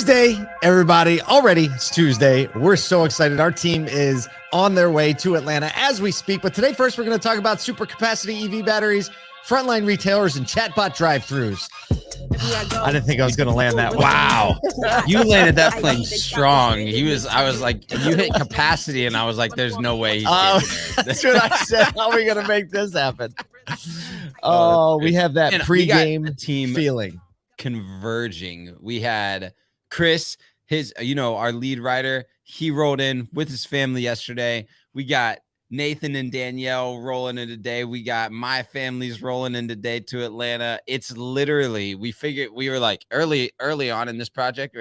Tuesday, everybody. Already, it's Tuesday. We're so excited. Our team is on their way to Atlanta as we speak. But today, first, we're going to talk about supercapacity EV batteries, Frontline retailers, and Chatbot Drive Thrus. I didn't think I was going to land that. Wow. You landed that plane strong. I was like, you hit capacity, and I was like, there's no way he's getting there. That's what I said. How are we going to make this happen? Oh, we have that pregame team feeling. Converging. We had Chris, our lead writer. He rolled in with his family yesterday. We got Nathan and Danielle rolling in today. We got my family's rolling in today to Atlanta. It's literally, we were like early on in this project.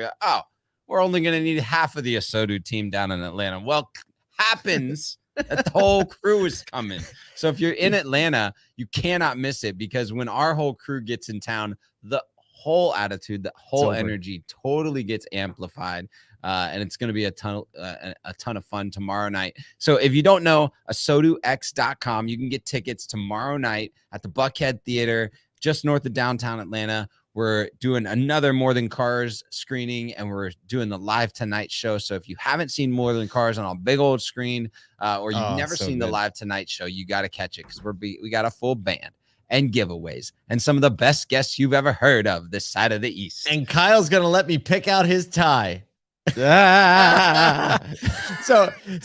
We're only going to need half of the Asodu team down in Atlanta. Well, happens that the whole crew is coming. So if you're in Atlanta, you cannot miss it, because when our whole crew gets in town, the whole attitude, the whole energy totally gets amplified. And it's going to be a ton of fun tomorrow night. So if you don't know, AsoduX.com, you can get tickets tomorrow night at the Buckhead Theater, just north of downtown Atlanta. We're doing another More Than Cars screening, and we're doing the Live Tonight show. So if you haven't seen More Than Cars on a big old screen, or you've never seen the Live Tonight show, you got to catch it, because we got a full band and giveaways and some of the best guests you've ever heard of this side of the East. And Kyle's going to let me pick out his tie. So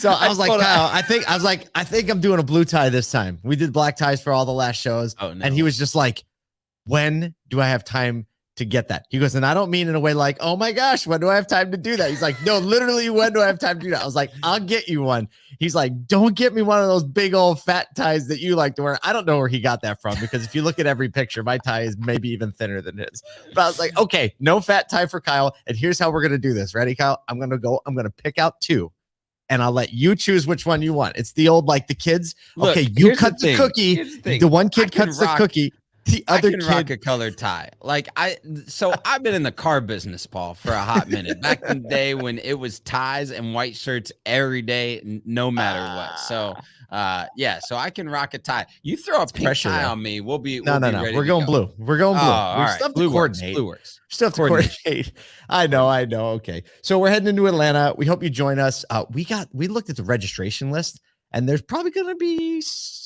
I was like, Kyle, I think I'm doing a blue tie this time. We did black ties for all the last shows. Oh, no. And he was just like, when do I have time to get that? He goes, and I don't mean in a way like, oh my gosh, when do I have time to do that? He's like, no, literally, when do I have time to do that? I was like, I'll get you one. He's like, don't get me one of those big old fat ties that you like to wear. I don't know where he got that from, because if you look at every picture, my tie is maybe even thinner than his. But I was like, okay, no fat tie for Kyle. And here's how we're going to do this. Ready, Kyle? I'm going to pick out two, and I'll let you choose which one you want. It's the old, like the kids. Look, okay, you cut the cookie. The one kid cuts the cookie. The other kid rock a colored tie. I've been in the car business, Paul, for a hot minute. Back in the day when it was ties and white shirts every day, no matter what. So I can rock a tie. You throw a pink tie on me, we'll be ready. We're going blue. We're going blue. All right. Blue works. Still have to coordinate. I know. Okay. So we're heading into Atlanta. We hope you join us. We looked at the registration list, and there's probably going to be a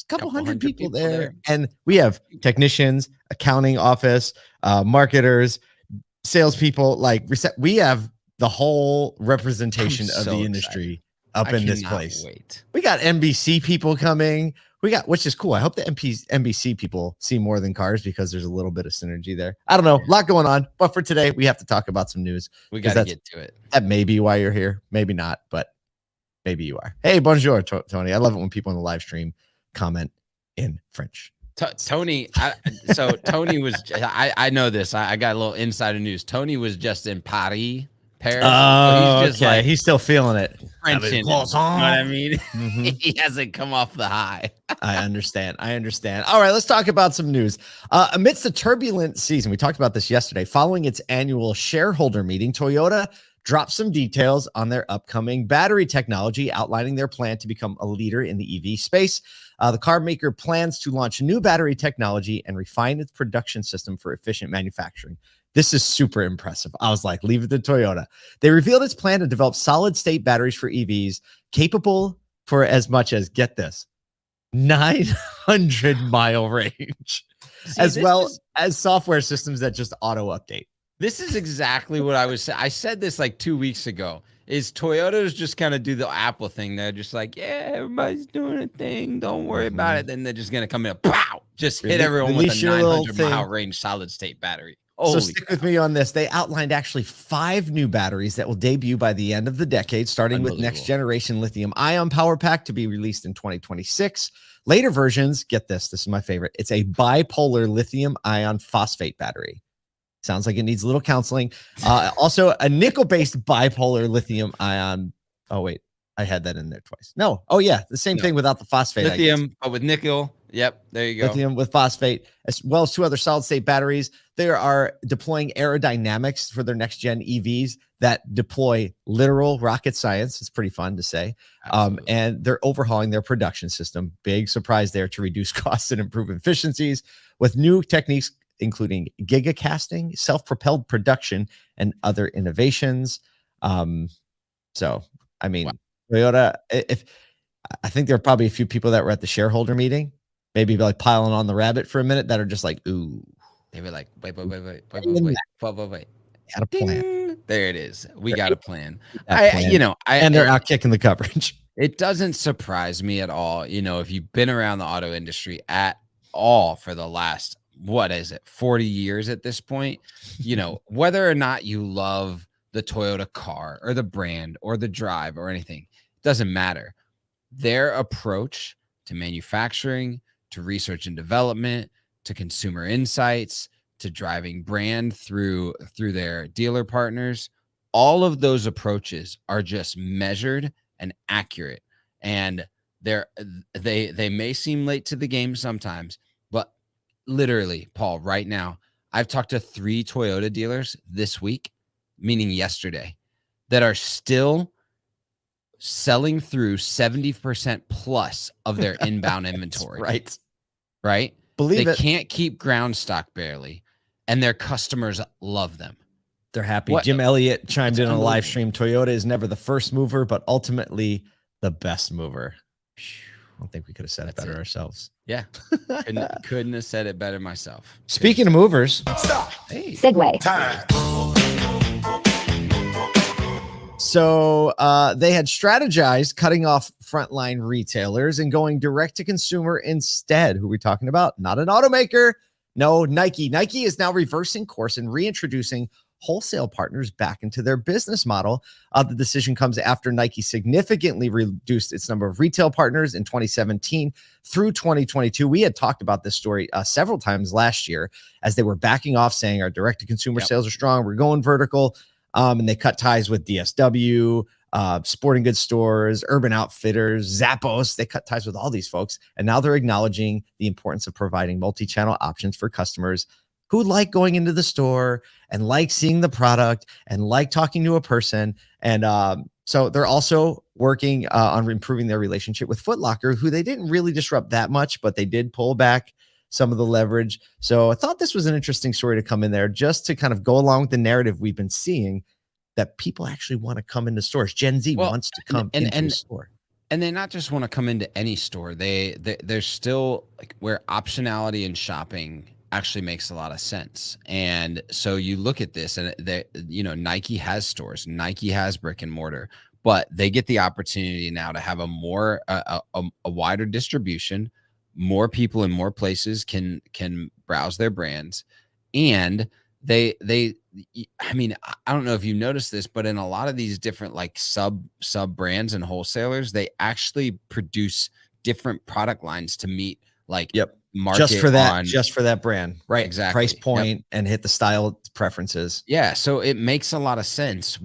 couple hundred people there. And we have technicians, accounting office, marketers, salespeople. We have the whole representation of the industry up in this place. We got NBC people coming. Which is cool. I hope the NBC people see More Than Cars, because there's a little bit of synergy there. I don't know, a lot going on. But for today, we have to talk about some news. We got to get to it. That may be why you're here. Maybe not, but maybe you are. Hey, bonjour, Tony. I love it when people in the live stream comment in French. Tony, Tony was, I know this. I got a little insider news. Tony was just in Paris. Oh, so okay. He's still feeling it. French in it. You know what I mean? Mm-hmm. He hasn't come off the high. I understand. All right, let's talk about some news. Amidst the turbulent season, we talked about this yesterday. Following its annual shareholder meeting, Toyota dropped some details on their upcoming battery technology, outlining their plan to become a leader in the EV space. The car maker plans to launch new battery technology and refine its production system for efficient manufacturing. This is super impressive. I was like, leave it to Toyota. They revealed its plan to develop solid-state batteries for EVs capable for as much as, get this, 900-mile range, as software systems that just auto-update. This is exactly what I was saying. I said this like 2 weeks ago. Is Toyota's just kind of do the Apple thing. They're just like, yeah, everybody's doing a thing. Don't worry about it. Then they're just going to come in and pow, just hit everyone with a 900-mile range solid-state battery. So stick with me on this. They outlined actually 5 new batteries that will debut by the end of the decade, starting with next generation lithium-ion power pack to be released in 2026. Later versions, get this is my favorite. It's a bipolar lithium-ion phosphate battery. Sounds like it needs a little counseling. Also, a nickel-based bipolar lithium-ion. Oh, wait. I had that in there twice. No. Oh, yeah. The same thing without the phosphate. Lithium, but with nickel. Yep. There you go. Lithium with phosphate, as well as 2 other solid-state batteries. They are deploying aerodynamics for their next-gen EVs that deploy literal rocket science. It's pretty fun to say. And they're overhauling their production system. Big surprise there to reduce costs and improve efficiencies with new techniques including gigacasting, self-propelled production, and other innovations. So, I mean, Wow. Toyota, if I think there are probably a few people that were at the shareholder meeting, maybe like piling on the rabbit for a minute, that are just like, ooh. They were like, wait. Had a plan. Ding. There it is. We got a plan. And they're out kicking the coverage. It doesn't surprise me at all, if you've been around the auto industry at all for the last, 40 years at this point, whether or not you love the Toyota car or the brand or the drive or anything, it doesn't matter. Their approach to manufacturing, to research and development, to consumer insights, to driving brand through their dealer partners, all of those approaches are just measured and accurate. And they may seem late to the game sometimes, but literally, Paul, right now, I've talked to 3 Toyota dealers this week, meaning yesterday, that are still selling through 70% plus of their inbound inventory. Right. Believe they it. Can't keep ground stock barely, and their customers love them. They're happy. Jim Elliott chimed in on a live stream. Toyota is never the first mover, but ultimately the best mover. I don't think we could have said it better ourselves. Yeah. Couldn't have said it better myself. Speaking of movers. Stop. Hey. Segue. Time. So they had strategized cutting off frontline retailers and going direct to consumer instead. Who are we talking about? Not an automaker. No, Nike. Nike is now reversing course and reintroducing wholesale partners back into their business model. The decision comes after Nike significantly reduced its number of retail partners in 2017 through 2022. We had talked about this story several times last year as they were backing off, saying our direct-to-consumer sales are strong. We're going vertical. And they cut ties with DSW, sporting goods stores, Urban Outfitters, Zappos. They cut ties with all these folks. And now they're acknowledging the importance of providing multi-channel options for customers who like going into the store and like seeing the product and like talking to a person. And so they're also working on improving their relationship with Foot Locker, who they didn't really disrupt that much, but they did pull back some of the leverage. So I thought this was an interesting story to come in there just to kind of go along with the narrative we've been seeing that people actually want to come into stores. Gen Z wants to come into a store. And they not just want to come into any store. They're still like where optionality in shopping actually makes a lot of sense. And so you look at this and Nike has stores, Nike has brick and mortar, but they get the opportunity now to have a wider distribution. More people in more places can browse their brands, and I mean, I don't know if you noticed this, but in a lot of these different like sub brands and wholesalers, they actually produce different product lines to meet like market just for that brand, right? Exactly. Price point and hit the style preferences. Yeah, so it makes a lot of sense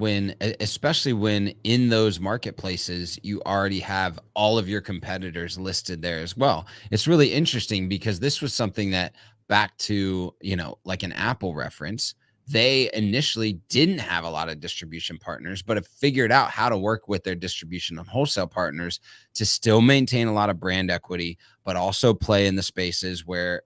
especially when in those marketplaces you already have all of your competitors listed there as well. It's really interesting because this was something that back to like an Apple reference, they initially didn't have a lot of distribution partners, but have figured out how to work with their distribution and wholesale partners to still maintain a lot of brand equity, but also play in the spaces where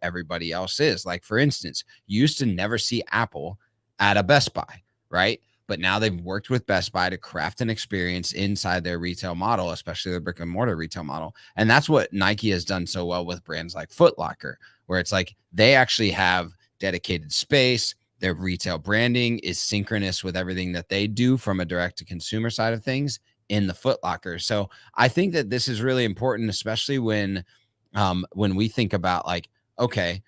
everybody else is. Like, for instance, you used to never see Apple at a Best Buy, right? But now they've worked with Best Buy to craft an experience inside their retail model, especially their brick and mortar retail model. And that's what Nike has done so well with brands like Foot Locker, where it's like they actually have dedicated space. Their retail branding is synchronous with everything that they do from a direct to consumer side of things in the Foot Locker. So I think that this is really important, especially when we think about like, okay,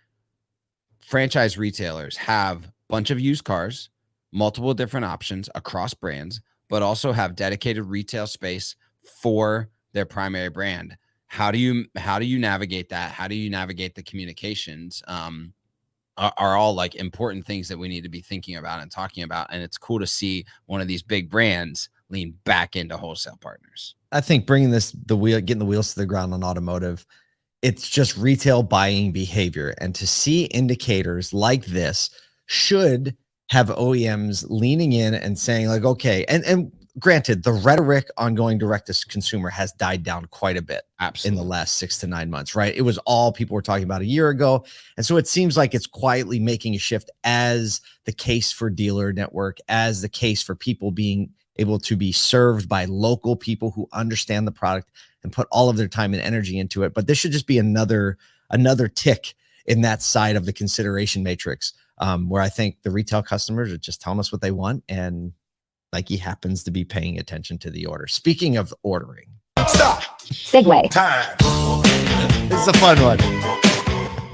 franchise retailers have a bunch of used cars, multiple different options across brands, but also have dedicated retail space for their primary brand. How do you navigate that? How do you navigate the communications? Are all like important things that we need to be thinking about and talking about. And it's cool to see one of these big brands lean back into wholesale partners. I think bringing getting the wheels to the ground on automotive, it's just retail buying behavior. And to see indicators like this should have OEMs leaning in and saying like, okay, and granted, the rhetoric on going direct to consumer has died down quite a bit. Absolutely. In the last 6 to 9 months, right? It was all people were talking about a year ago. And so it seems like it's quietly making a shift as the case for dealer network, as the case for people being able to be served by local people who understand the product and put all of their time and energy into it. But this should just be another tick in that side of the consideration matrix, where I think the retail customers are just telling us what they want, and Nike happens to be paying attention to the order. Speaking of ordering. Stop. Segue. Time. This is a fun one.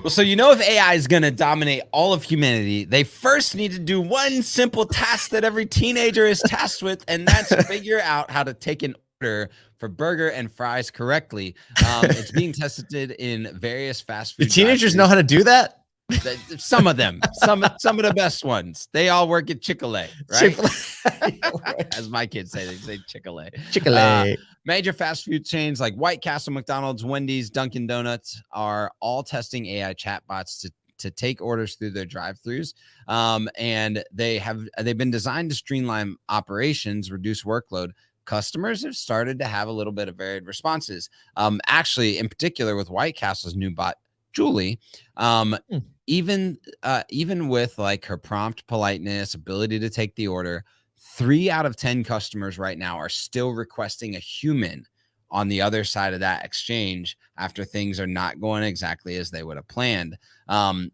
Well, so if AI is going to dominate all of humanity, they first need to do one simple task that every teenager is tasked with, and that's figure out how to take an order for burger and fries correctly. It's being tested in various fast food. The teenagers know how to do that? Some of them, some of the best ones. They all work at Chick-fil-A, right? As my kids say, they say Chick-fil-A. Chick-fil-A. Major fast food chains like White Castle, McDonald's, Wendy's, Dunkin' Donuts are all testing AI chatbots to take orders through their drive-thrus. And they've been designed to streamline operations, reduce workload. Customers have started to have a little bit of varied responses. Actually, in particular with White Castle's new bot, Julie, even with like her prompt politeness, ability to take the order, 3 out of 10 customers right now are still requesting a human on the other side of that exchange after things are not going exactly as they would have planned.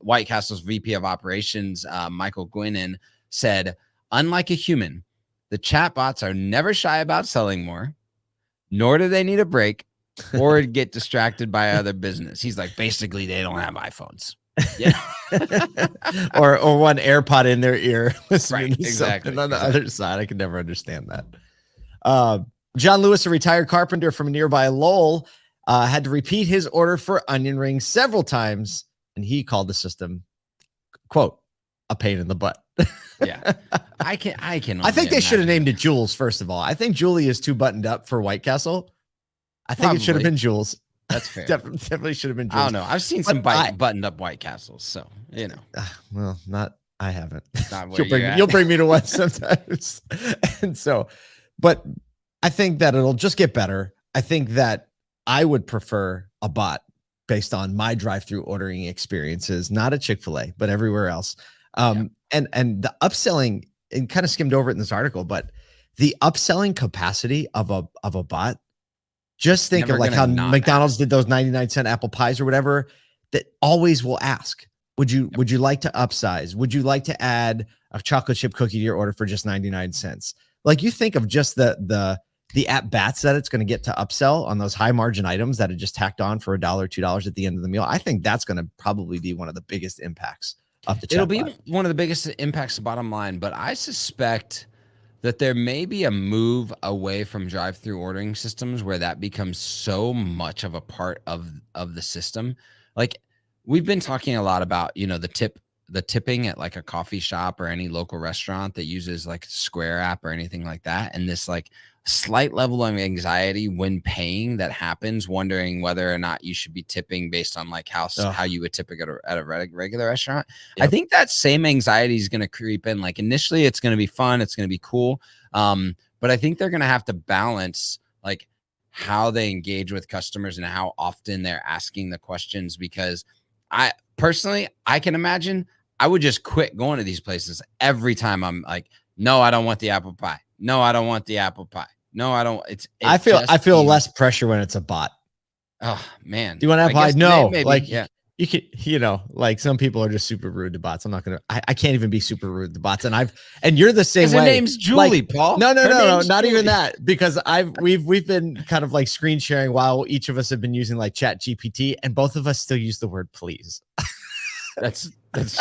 White Castle's VP of Operations, Michael Gwynnon, said, unlike a human, the chatbots are never shy about selling more, nor do they need a break or get distracted by other business. He's like, basically, they don't have iPhones. Yeah. or one AirPod in their ear listening right, to exactly. something on the other side. I could never understand that. John Lewis, a retired carpenter from a nearby Lowell, had to repeat his order for onion rings several times, and he called the system, quote, a pain in the butt. Yeah. I think they should have named it Jules, first of all. I think Julie is too buttoned up for White Castle. I think it should have been Jules. That's fair. Definitely should have been Jules. I don't know. I've seen some buttoned up White Castles, so well, I haven't. Not you'll bring me to one sometimes. And so, but I think that it'll just get better. I think that I would prefer a bot based on my drive-through ordering experiences, not a Chick-fil-A, but everywhere else. And the upselling, and kind of skimmed over it in this article, but the upselling capacity of a bot. Just think of like how McDonald's did those 99-cent apple pies or whatever, that always will ask, would you like to upsize? Would you like to add a chocolate chip cookie to your order for just 99 cents? Like, you think of just the at bats that it's going to get to upsell on those high margin items that are just tacked on for $1, $2 at the end of the meal. I think that's going to probably be one of the biggest impacts of the chatbot. It'll be one of the biggest impacts to bottom line, but I suspect that there may be a move away from drive-through ordering systems where that becomes so much of a part of the system. Like, we've been talking a lot about, the tipping at like a coffee shop or any local restaurant that uses like Square app or anything like that. And this like slight level of anxiety when paying that happens, wondering whether or not you should be tipping based on like how you would tip at a regular restaurant. Yep. I think that same anxiety is going to creep in. Like, initially it's going to be fun. It's going to be cool. But I think they're going to have to balance like how they engage with customers and how often they're asking the questions, because I personally can imagine I would just quit going to these places every time I'm like, no, I don't want the apple pie. No, I don't want the apple pie. No, I don't. I feel less pressure when it's a bot. Oh man. Do you want apple pie? No. Maybe, like, yeah. You can, like, some people are just super rude to bots. I'm not going to, I can't even be super rude to bots. And you're the same way. Her name's Julie, like, Paul. No, not Julie. Even that, because we've been kind of like screen sharing while each of us have been using like Chat GPT, and both of us still use the word please. That's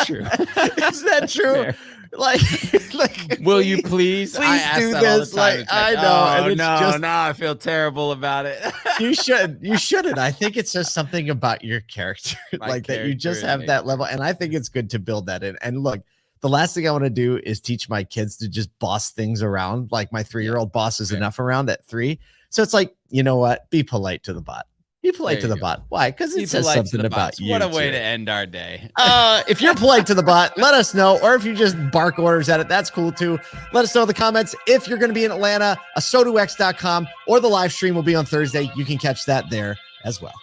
true. Is that true? Like, will you please do this? Like, I know. Oh, no, I feel terrible about it. You shouldn't. I think it's just something about your character, that you just have that level. And I think it's good to build that in. And look, the last thing I want to do is teach my kids to just boss things around. Like, my 3-year-old bosses enough around at 3. So it's like, you know what? Be polite to the bot. Be polite to the bot. Why? Because it says something about you. What a way too. to end our day. If you're polite to the bot, let us know. Or if you just bark orders at it, that's cool too. Let us know in the comments. If you're going to be in Atlanta, so2x.com or the live stream will be on Thursday. You can catch that there as well.